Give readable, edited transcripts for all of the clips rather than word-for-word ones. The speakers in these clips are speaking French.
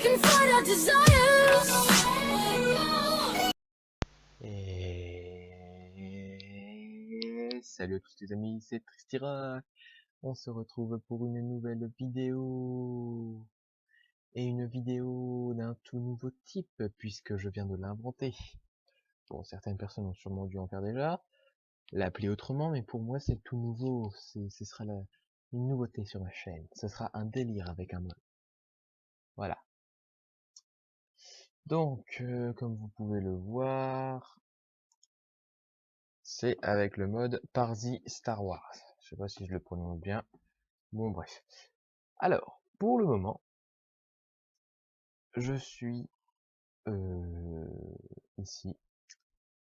Et salut à tous les amis, c'est Tristira. On se retrouve pour une nouvelle vidéo. Et une vidéo d'un tout nouveau type, puisque je viens de l'inventer. Bon, certaines personnes ont sûrement dû en faire déjà, l'appeler autrement, mais pour moi c'est tout nouveau. Ce sera une nouveauté sur ma chaîne. Ce sera un délire avec un mode. Voilà. Donc, comme vous pouvez le voir, c'est avec le mode Parsi Star Wars. Je sais pas si je le prononce bien. Bon, bref. Alors, pour le moment, je suis ici.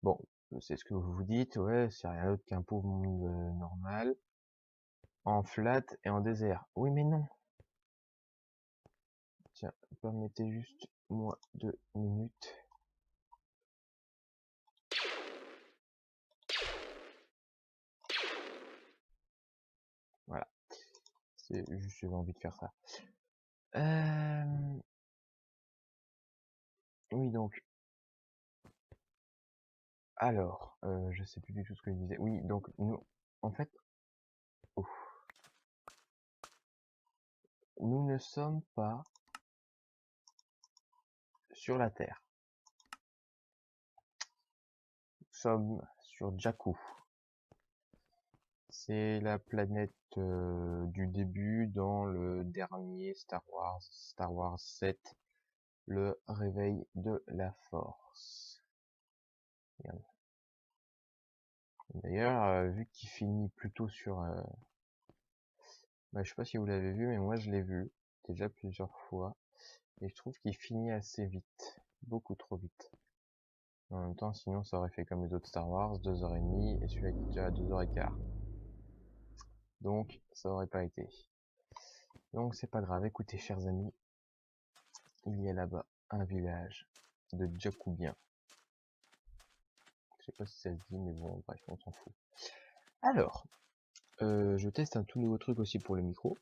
Bon, c'est ce que vous vous dites, ouais, c'est rien d'autre qu'un pauvre monde normal, en flat et en désert. Oui, mais non. Tiens, permettez juste moi 2 minutes. Voilà. C'est juste, j'avais envie de faire ça. Oui, donc. Alors, je sais plus du tout ce que je disais. Oui, donc, nous, en fait, ouf, nous ne sommes pas sur la Terre. Nous sommes sur Jakku. C'est la planète du début dans le dernier Star Wars 7, le réveil de la Force. D'ailleurs, vu qu'il finit plutôt sur... je sais pas si vous l'avez vu, mais moi je l'ai vu déjà plusieurs fois. Et je trouve qu'il finit assez vite. Beaucoup trop vite. En même temps, sinon ça aurait fait comme les autres Star Wars, 2h30, et celui-là est déjà à 2h15. Donc, ça aurait pas été. Donc c'est pas grave, écoutez chers amis, il y a là-bas un village de Jakubien. Je sais pas si ça se dit, mais bon, bref, on s'en fout. Alors, je teste un tout nouveau truc aussi pour le micro.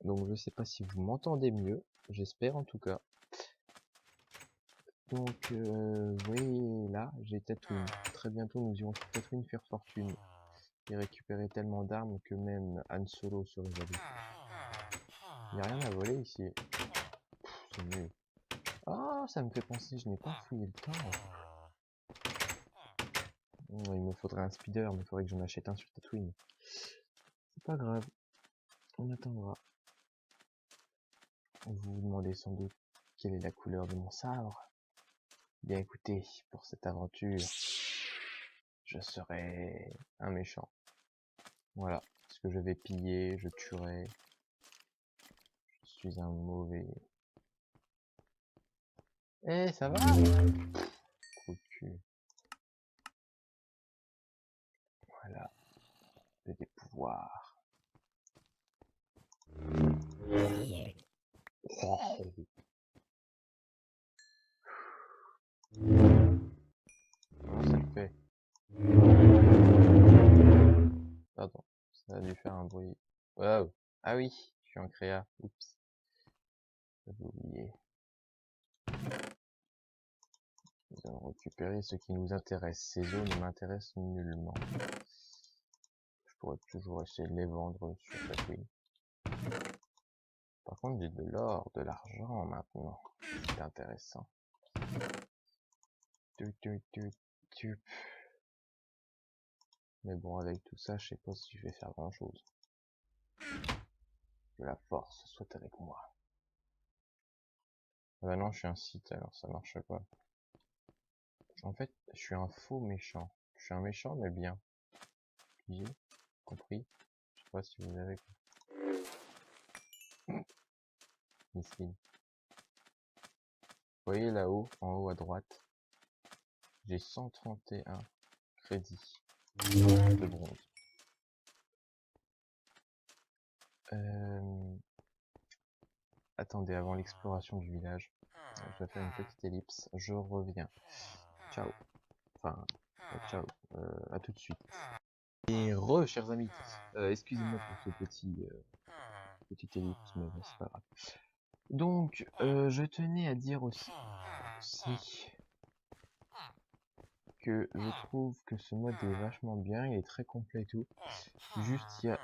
Donc je sais pas si vous m'entendez mieux, j'espère en tout cas. Donc, oui, là, j'ai Tatooine. Très bientôt, nous irons sur Tatooine faire fortune. Et récupérer tellement d'armes que même Han Solo serait jaloux. Il n'y a rien à voler ici. C'est nul. Ah, ça me fait penser, je n'ai pas fouillé le temps. Oh, il me faudrait un speeder, mais il faudrait que j'en achète un sur Tatooine. C'est pas grave, on attendra. Vous vous demandez sans doute quelle est la couleur de mon sabre. Bien écoutez, pour cette aventure, je serai un méchant. Voilà, ce que je vais piller, je tuerai. Je suis un mauvais... Eh, ça va? Trou de cul. Voilà, j'ai des pouvoirs. Comment ça le fait? Pardon, ça a dû faire un bruit. Wow. Ah oui, je suis en créa. Oups. J'avais oublié. Nous allons récupérer ce qui nous intéresse. Ces zones ne m'intéressent nullement. Je pourrais toujours essayer de les vendre sur Tatooine. Par contre, j'ai de l'or, de l'argent maintenant. C'est intéressant. Mais bon, avec tout ça, je sais pas si je vais faire grand chose. Que la force soit avec moi. Ah bah non, je suis un Sith, alors ça marche pas. En fait, je suis un faux méchant. Je suis un méchant, mais bien. J'ai compris. Je sais pas si vous avez compris. Vous voyez là-haut, en haut à droite, j'ai 131 crédits de bronze. Attendez, avant l'exploration du village, je vais faire une petite ellipse, je reviens. Ciao. Enfin, ciao, à tout de suite. Et chers amis, excusez-moi pour ce petit ellipse, mais bon, c'est pas grave. Donc, je tenais à dire aussi que je trouve que ce mode est vachement bien, il est très complet et tout. Juste, il y a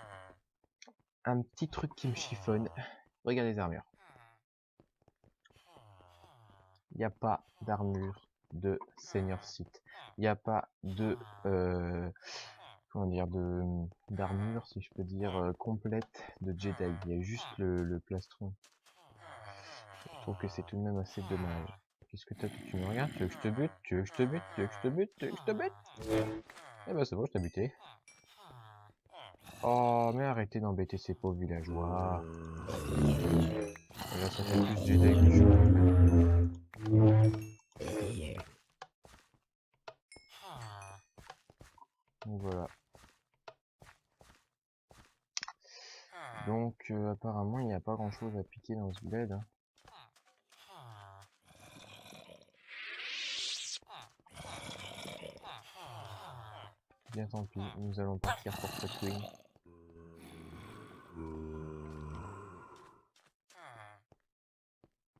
un petit truc qui me chiffonne. Regardez les armures. Il n'y a pas d'armure de senior site. Il n'y a pas de comment dire d'armure, si je peux dire, complète de Jedi. Il y a juste le plastron. Je trouve que c'est tout de même assez dommage. Qu'est-ce que toi tu me regardes? Tu veux que je te bute? Tu veux que je te bute? Tu veux que je te bute? Tu veux que je te bute? Eh ben c'est bon, je t'ai buté. Oh mais arrêtez d'embêter ces pauvres villageois. Et là ça fait plus Jedi que je suis. Donc voilà. Donc apparemment il n'y a pas grand chose à piquer dans ce bled. Hein. Bien tant pis, nous allons partir pour Tatooine.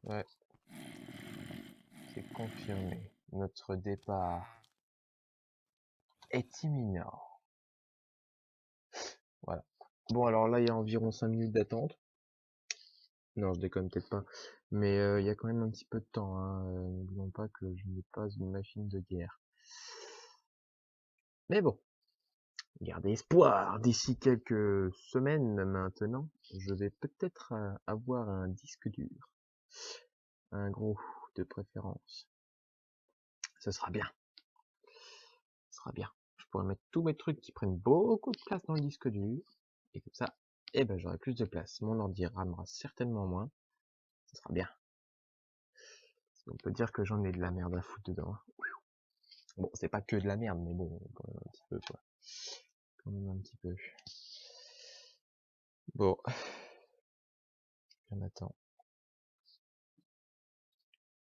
Ouais, c'est confirmé. Notre départ est imminent. Voilà. Bon alors là il y a environ 5 minutes d'attente. Non je déconne peut-être pas. Mais il y a quand même un petit peu de temps. Hein. N'oublions pas que je n'ai pas une machine de guerre. Mais bon, gardez espoir. D'ici quelques semaines maintenant, je vais peut-être avoir un disque dur. Un gros de préférence. Ce sera bien. Ce sera bien. Je pourrais mettre tous mes trucs qui prennent beaucoup de place dans le disque dur. Et comme ça, eh ben, j'aurai plus de place. Mon ordi ramera certainement moins. Ce sera bien. On peut dire que j'en ai de la merde à foutre dedans. Bon, c'est pas que de la merde, mais bon, quand même un petit peu, quoi. Quand même un petit peu. Bon. Jonathan.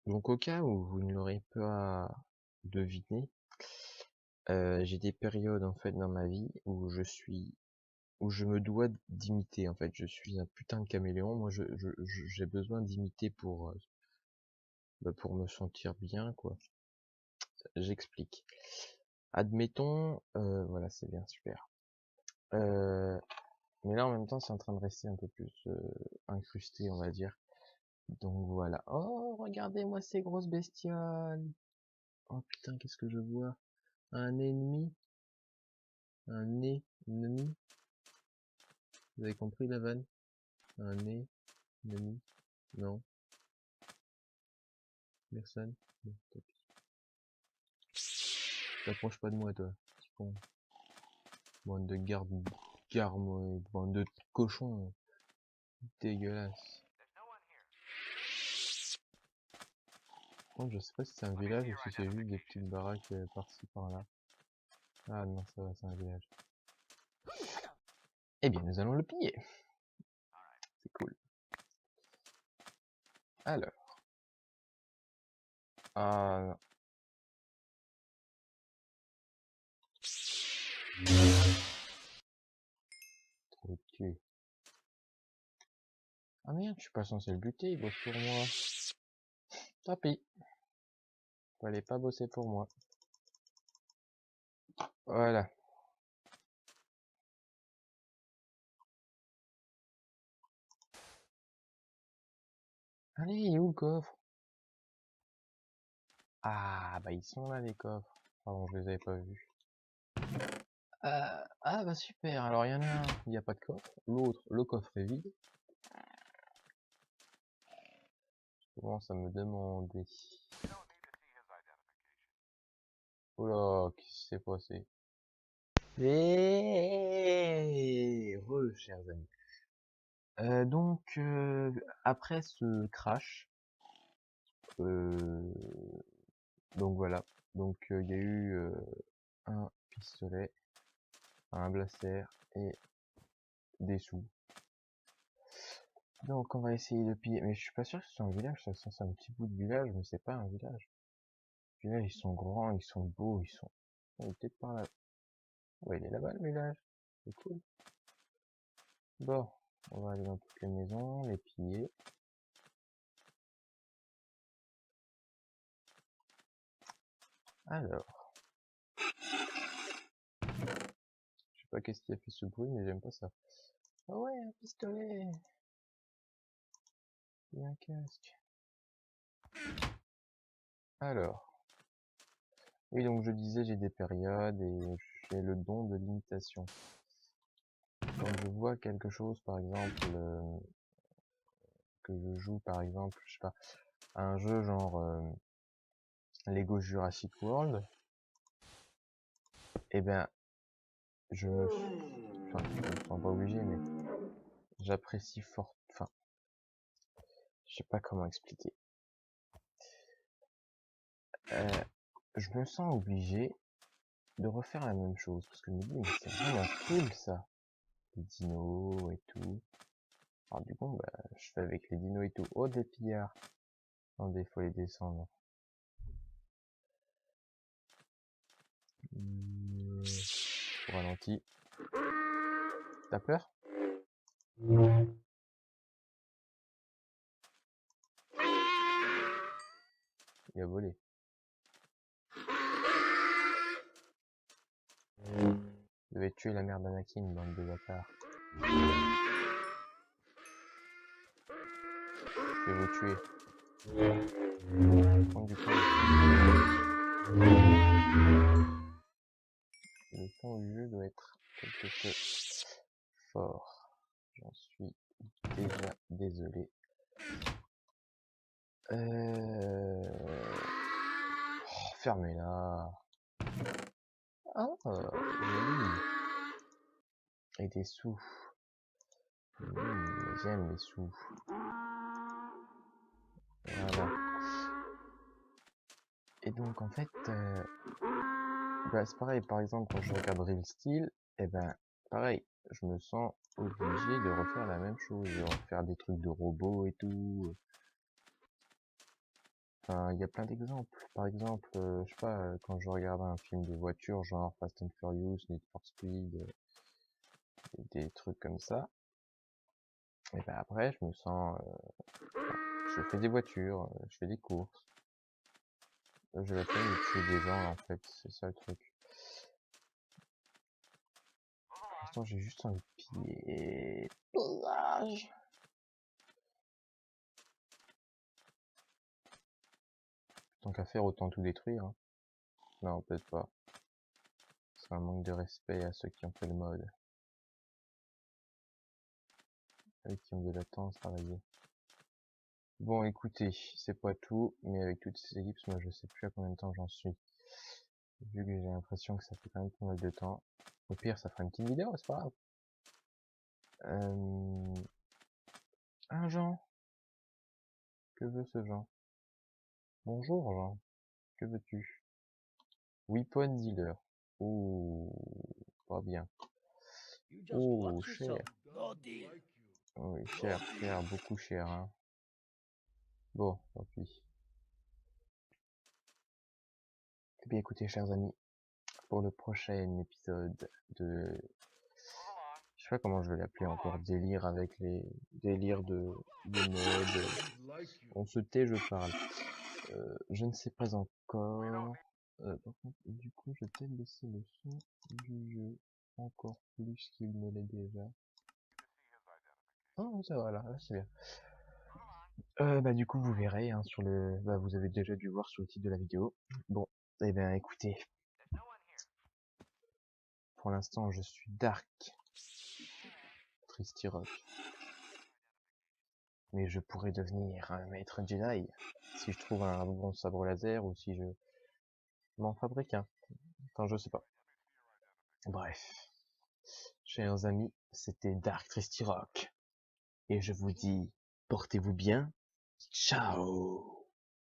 Donc, au cas où vous ne l'aurez pas deviné, j'ai des périodes, en fait, dans ma vie où je me dois d'imiter, en fait. Je suis un putain de caméléon. Moi, j'ai besoin d'imiter pour me sentir bien, quoi. J'explique. Admettons, voilà, c'est bien, super. Mais là, en même temps, c'est en train de rester un peu plus incrusté, on va dire. Donc voilà. Oh, regardez-moi ces grosses bestioles. Oh putain, qu'est-ce que je vois? Un ennemi. Un ennemi. Vous avez compris la vanne? Un ennemi. Non. Personne. Bon, tant pis. T'approches pas de moi, toi. Petit con. Bande de bande de cochons. Dégueulasse. Bon, je sais pas si c'est un village ou si c'est juste des petites baraques par-ci par-là. Ah non, ça va, c'est un village. Eh bien, nous allons le piller. C'est cool. Alors. Ah non. Trop de cul. Ah merde, je suis pas censé le buter, il bosse pour moi. Tant pis. Fallait pas bosser pour moi. Voilà. Allez, il est où le coffre? Ah, bah ils sont là les coffres. Pardon, je les avais pas vus. Ah bah super, alors il y en a un, il n'y a pas de coffre. L'autre, le coffre est vide. Je commence à me demander. Oula, qu'est-ce qui s'est passé? Et chers amis. Donc, après ce crash, donc voilà. Donc, il y a eu un pistolet, un blaster et des sous. Donc, on va essayer de piller. Mais je suis pas sûr que ce soit un village. Ça sent un petit bout de village, mais c'est pas un village. Les villages, ils sont grands, ils sont beaux, ils sont. Oh, il est peut-être par là. Ouais, il est là-bas le village. C'est cool. Bon, on va aller dans toutes les maisons, les piller. Alors. Je sais pas qu'est-ce qui a fait ce bruit, mais j'aime pas ça. Ah ouais, un pistolet. Et un casque. Alors. Oui, donc je disais, j'ai des périodes et j'ai le don de l'imitation. Quand je vois quelque chose, par exemple, que je joue, par exemple, je sais pas, à un jeu genre Lego Jurassic World, et ben, je me sens pas obligé, mais j'apprécie fort, enfin, je sais pas comment expliquer. Je me sens obligé de refaire la même chose, parce que je me dis, mais c'est vraiment cool ça, les dinos et tout. Alors du coup, bah, je fais avec les dinos et tout. Oh, des pillards. Attendez, faut les descendre. Ralenti. T'as peur? Il a volé. Vous devez tuer la mère d'Anakin, bande de bâtards. Je vais vous tuer. Donc du coup, le son du jeu doit être quelque peu fort. J'en suis déjà désolé. Oh, fermez-la. Ah, joli. Et des sous. J'aime les sous. Voilà. Et donc en fait, bah, c'est pareil, par exemple quand je regarde Real Steel, et ben pareil, je me sens obligé de refaire la même chose, de refaire des trucs de robots et tout. Enfin, il y a plein d'exemples. Par exemple, je sais pas, quand je regarde un film de voiture, genre Fast and Furious, Need for Speed, des trucs comme ça, et ben après je me sens, je fais des voitures, je fais des courses. J'ai la peine de tuer des gens en fait, c'est ça le truc. Pour l'instant j'ai juste envie de piller. Pillage. Tant qu'à faire, autant tout détruire. Hein. Non, peut-être pas. C'est un manque de respect à ceux qui ont fait le mode. Et qui ont de la temps à travailler. Bon, écoutez, c'est pas tout, mais avec toutes ces ellipses, moi je sais plus à combien de temps j'en suis. Vu que j'ai l'impression que ça fait quand même pas mal de temps. Au pire, ça fera une petite vidéo, c'est pas grave. Un Jean. Que veut ce Jean? Bonjour Jean. Que veux-tu? Weapon dealer. Oh, pas bien. Oh, cher. Oui, cher, beaucoup cher, hein. Bon, tant pis. Eh bien écoutez, chers amis, pour le prochain épisode de... Je sais pas comment je vais l'appeler encore, délire avec les délires de mode. On se tait, je parle. Je ne sais pas encore. Par contre, du coup, je vais peut-être baisser le son du jeu encore plus qu'il ne l'est déjà. Oh, ça va là, c'est bien. Bah du coup, vous verrez hein, sur le... Bah, vous avez déjà dû voir sur le titre de la vidéo. Bon, eh bien écoutez. Pour l'instant, je suis Dark Tristy Rock. Mais je pourrais devenir un maître Jedi si je trouve un bon sabre laser ou si je m'en fabrique un. Enfin, je sais pas. Bref. Chers amis, c'était Dark Tristy Rock. Et je vous dis, portez-vous bien. Ciao!